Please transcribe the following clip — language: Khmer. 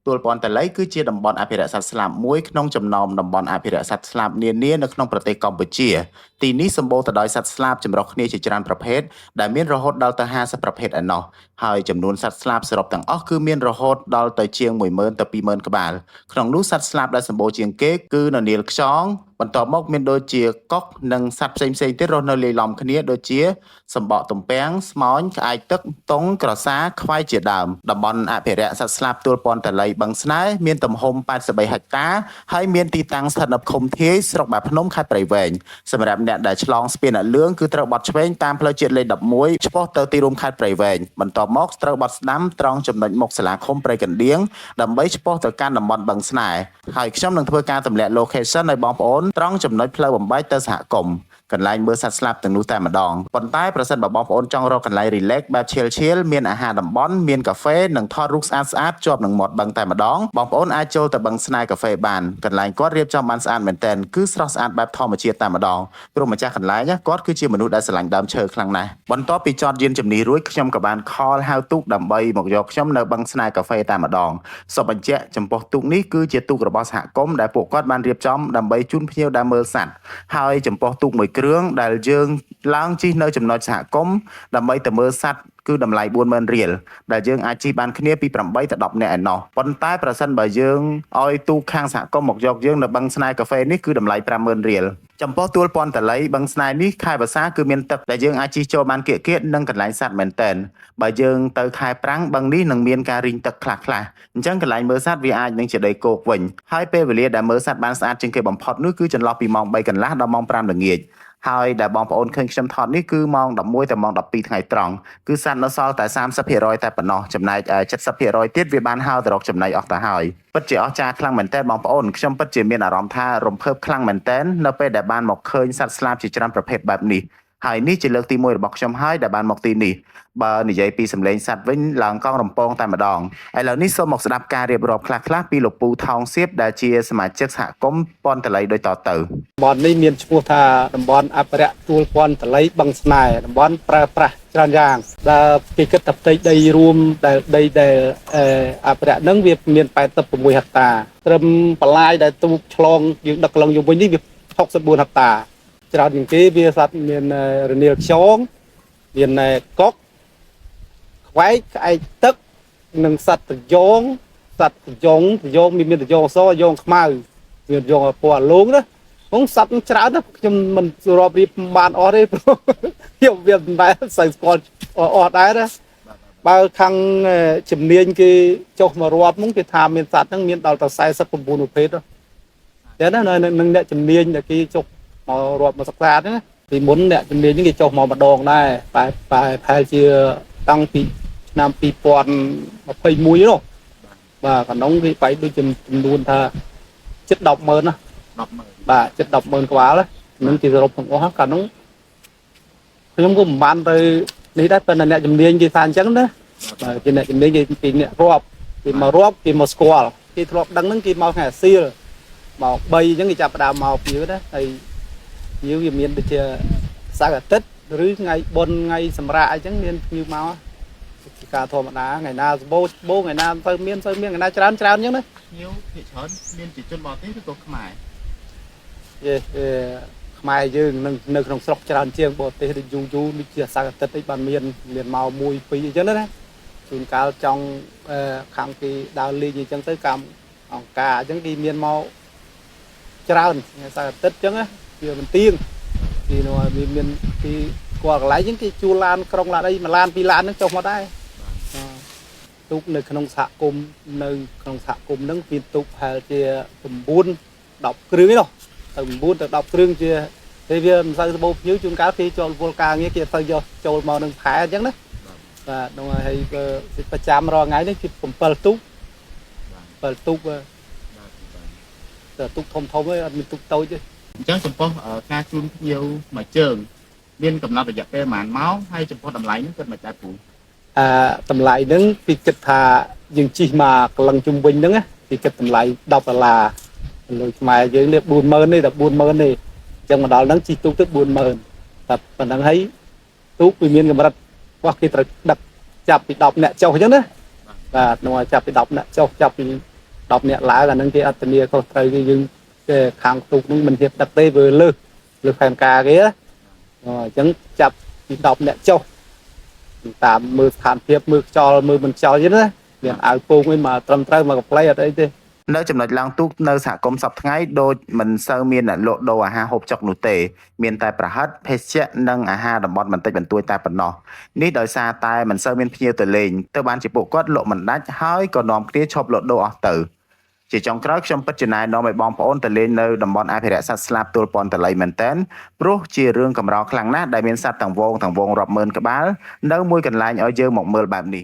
ទួលព័ន្ធតល័យគឺជាតំបន់អភិរក្សសត្វស្លាបមួយក្នុងចំណោមតំបន់អភិរក្សសត្វស្លាបនានានៅក្នុងប្រទេសកម្ពុជាទីនេះសម្បូរទៅដោយសត្វស្លាបចម្រុះគ្នាជាច្រើនប្រភេទដែលមានរហូតដល់ទៅ50ប្រភេទឯណោះហើយចំនួនសត្វស្លាបសរុបទាំងអស់គឺមានរហូតដល់ទៅជាង10000ទៅ20000ក្បាលក្នុងនោះសត្វស្លាបដែលសម្បូរជាងគេគឺននាលខ្យងបន្ទាប់មកមានដូចជាកុកនិងសត្វផ្សេងៗទៀតរស់នៅលាយឡំគ្នាដូចជាសម្បកទំពាំងស្មោញក្អែកទឹកតុងក្រសាខ្វាយជាដើមតំបន់អភិរក្សសត្វស្លាបទួលព័ន្ធតល័យបឹងស្នេហ៍មានទំហំ83ហិកតាហើយមានទីតាំងស្ថិតនៅឃុំធាយស្រុកបាភ្នំខេត្តព្រៃវែងសម្រាប់អ្នកដែលឆ្លងស្ពានអ្នកលឿងគឺត្រូវបត់ឆ្វេងតាមផ្លូវជាតិលេខ11ឆ្ពោះទៅទីរួមខេត្តព្រៃវែងបន្ទាប់មកត្រូវបត់ស្ដាំត្រង់ចំណុចមុខសាលាឃុំព្រៃកណ្ដៀងដើម្បីឆ្ពោះទៅកាន់តំបន់បឹងស្នេហ៍ហើយខ្ញុំនឹងធ្វើការទម្លាក់ location ឲ្យបងប្អូនត្រង់ចំណុចផ្លូវបំបែកទៅសហគមន៍កន្លែងមើលសត្វស្លាប់ទាំងនោះតែម្ដងប៉ុន្តែប្រសិនបើបងប្អូនចង់រកកន្លែង relax បែប chill មានអាហារតំបន់មានកាហ្វេនិងថតរូបស្អាតជាប់នឹងមាត់បឹងតែម្ដងបងប្អូនអាចចូលទៅបឹងស្នេហ៍កាហ្វេបានកន្លែងគាត់រៀបចំបានស្អាតមែនទែនគឺស្រស់ស្អាតបែបធម្មជាតិតែម្ដងព្រោះម្ចាស់កន្លែងគាត់គឺជាមនុស្សដែលស្រឡាញ់ដើមឈើខ្លាំងណាស់បន្ទាប់ពីចតយានជំនិះរួចខ្ញុំក៏បាន call ហៅទូកដើម្បីមកយកខ្ញុំនៅបឹងស្នេហ៍កាហ្វេតែម្ដងសូមបញ្ជាក់ចំពោះទូកនេះគឺជាទូករបស់សហគមន៍ដែលពួកគាត់បានរៀបចំដើម្បីជូនភ្ញៀវដែលមើលសត្វហើយចំពោះទូកមួយគ្រឿងដែលយើងឡើងជិះនៅចំណុចសហគមន៍ដើម្បីទៅមើលសត្វគឺតម្លៃ40000រៀលដែលយើងអាចជិះបានគ្នាពី8ទៅ10នាក់ឯណោះប៉ុន្តែប្រសិនបើយើងឲ្យទូកខាងសហគមន៍មកយកយើងនៅបឹងស្នេហ៍កាហ្វេនេះគឺតម្លៃ50000រៀលចំពោះទួលព័ន្ធតល័យបឹងស្នេហ៍នេះខែវស្សាគឺមានទឹកដែលយើងអាចជិះចូលបានគៀកៗនិងកន្លែងសត្វមែនតែនបើយើងទៅខែប្រាំងបឹងនេះនឹងមានការរីងទឹកខ្លះៗអញ្ចឹងកន្លែងមើលសត្វវាអាចនឹងជាដីគោកវិញហើយពេលវេលាដែលមើលសត្វបានស្អាតជាងគេបំផុតនោះគឺចន្លោះពីម៉ោង3កន្លះដល់ម៉ោង5ល្ងាចហើយដែលបងប្អូនឃើញខ្ញុំថតនេះគឺម៉ោង11ទៅម៉ោង12ថ្ងៃត្រង់គឺសត្វនៅសល់តែ30%តែប៉ុណ្ណោះចំណែក70%ទៀតវាបានហៅទៅរកចំណីអស់ទៅហើយពិតជាអស្ចារ្យខ្លាំងមែនតើបងប្អូនខ្ញុំពិតជាមានអារម្មណ៍ថារំភើបខ្លាំងមែនតើនៅពេលដែលបានមកឃើញសត្វស្លាបជាច្រើនប្រភេទបែបនេះហើយនេះជាលើកទី1របស់ខ្ញុំហើយដែលបានមកទីនេះបើនិយាយពីសម្លេងសត្វវិញឡើងកង់រំពងតែម្ដងឥឡូវនេះសូមមកស្ដាប់ការរៀបរាប់ខ្លះៗពីលោកពូថោងសៀបដែលជាសមាជិកសហគមន៍ព័ន្ធតល័យដូចតទៅតំបន់នេះមានឈ្មោះថាតំបន់អភិរក្សទួលព័ន្ធតល័យបឹងស្នេហ៍តំបន់ប្រើប្រាស់ច្រើនយ៉ាងដែលគេគិតថាផ្ទៃដីរួមដែលដីដែលអភិរក្សហ្នឹងវាមាន86ហិកតាត្រឹមបន្លាយដែលទូកឆ្លងយើងដឹកឡើងយំវិញនេះវា64ហិកតាច្រើនជាងគេវាសត្វមានរនាលខ្យងមានកុកខ្វែកក្អែកទឹកនិងសត្វត្រយងមានត្រយងសត្រយងខ្មៅមានត្រយងពណ៌លងណាហ្នឹងសត្វច្រើនណាស់ខ្ញុំមិនរាប់រៀបបានអស់ទេព្រោះខ្ញុំវាមិនបែរសូវស្គាល់អស់ដែរណាបើខាងជំនាញគេចុះមករាប់ហ្នឹងគេថាមានសត្វហ្នឹងមានដល់ទៅ49ប្រភេទដែរណានឹងអ្នកជំនាញដែលគេចុះមករាប់មកសិក្សាហ្នឹងណាពីមុនអ្នកជំនាញគេចុះមកម្ដងដែរតែប្រហែលជាតាំងពីឆ្នាំ2021នោះបាទក្នុងគេបែកដូចចំនួនថាជិត100000ណា100000បាទជិត100000ក្បាលហ្នឹងគេសរុបទាំងអស់កាលនោះខ្ញុំក៏មិនបានទៅនេះដែរប៉ុន្តែអ្នកជំនាញគេថាអញ្ចឹងណាបាទជាអ្នកជំនាញគេពីអ្នករាប់គេមករាប់គេមកស្គាល់គេធ្លាប់ដឹងហ្នឹងគេមកថ្ងៃអាសៀលមក3អញ្ចឹងគេចាប់ផ្ដើមមកពីណាហើយវាមានដូចជាសៅរ៍អាទិត្យឬថ្ងៃបុណ្យថ្ងៃសម្រាប់អញ្ចឹងមានភ្ញៀវមកជាការធម្មតាថ្ងៃណាសម្បូរថ្ងៃណាទៅមានថ្ងៃណាច្រើនអញ្ចឹងណាភ្ញៀវភាគច្រើនមានជាជនបរទេសឬក៏ខ្មែរខ្មែរយើងនៅក្នុងស្រុកច្រើនជាងបរទេសដូចយូរដូចជាសៅរ៍អាទិត្យអីបានមានមក1 2អញ្ចឹងណាជួនកាលចង់ខាងគេដើរលេងអញ្ចឹងទៅកម្មអង្គការអញ្ចឹងគេមានមកច្រើនសៅរ៍អាទិត្យអញ្ចឹងណាវាមិនទៀងពីនោះវាមានពីគាត់កន្លែងហ្នឹងគេជួលឡានក្រុងឡានអី1ឡាន2ឡានហ្នឹងចុះមកដែរទូកនៅក្នុងសហគមន៍ហ្នឹងមានទូកប្រហែលជា9 10គ្រឿងឯនោះទៅ9ទៅ10គ្រឿងជាពេលវាមិនសូវសម្បូរភ្ញៀវជួនកាលគេចូលវល់ការងារគេទៅយកចូលមកនឹងផែអញ្ចឹងណាបាទនោះហើយប្រចាំរាល់ថ្ងៃនេះគឺ7ទូក7ទូកតែទូកធំឯងអត់មានទូកតូចទេអញ្ចឹងចំពោះការជូនភ្ញៀវមួយជើងមានកំណត់រយៈពេលប៉ុន្មានម៉ោងហើយចំពោះតម្លៃនេះគិតមិនដែរពូតម្លៃហ្នឹងពីគិតថាយើងជិះមកកន្លងជុំវិញហ្នឹងពីគិតតម្លៃ$10លុយខ្មែរយើងនេះ40000ទេតែ40000ទេអញ្ចឹងមកដល់ហ្នឹងជិះទូកទៅ40000តែប៉ុណ្្នឹងហើយទូកវាមានកម្រិតរបស់គេត្រូវដឹកចាប់ពី10នាក់ចុះអញ្ចឹងណាបាទនោះចាប់ពី10នាក់ចុះចាប់ពី 10អ្នកឡើងអានឹងគេអត់ធានាខុសត្រូវគេយើងខាងទូកនឹងមិនហ៊ានដឹកទេវាលើផែនការគេអញ្ចឹងចាប់ពី10អ្នកចុះតាមមើលស្ថានភាពមើលខ្យល់មើលមិនខ្យល់ចឹងណាមានអាវពោងឯងមកត្រឹមត្រូវមកកំ pl អត់អីទេ នៅចំណុចឡើងទូកនៅសហគមន៍សប្តាហ៍ថ្ងៃដូចមិនសូវមានអ្នកលក់ដូរអាហារហូបចុកនោះទេមានតែប្រហិតភេសជ្ជៈនិងអាហារតំបន់បន្តិចបន្តួចតែប៉ុណ្ណោះនេះដោយសារតែមិនសូវមានភ្ញៀវទៅលេងទៅបានជាពួកគាត់លក់មិនដាច់ហើយក៏នាំគ្នាឈប់លក់ដូរអស់ទៅជាចុងក្រោយខ្ញុំពិតជាណែនាំឲ្យបងប្អូនទៅលេងនៅតំបន់អភិរក្សសត្វស្លាបទួលពាន់តល័យមែនទែនព្រោះជារឿងកម្រខ្លាំងណាស់ដែលមានសត្វទាំងវងរាប់ម៉ឺនក្បាលនៅមួយកន្លែងឲ្យយើងមកមើលបែបនេះ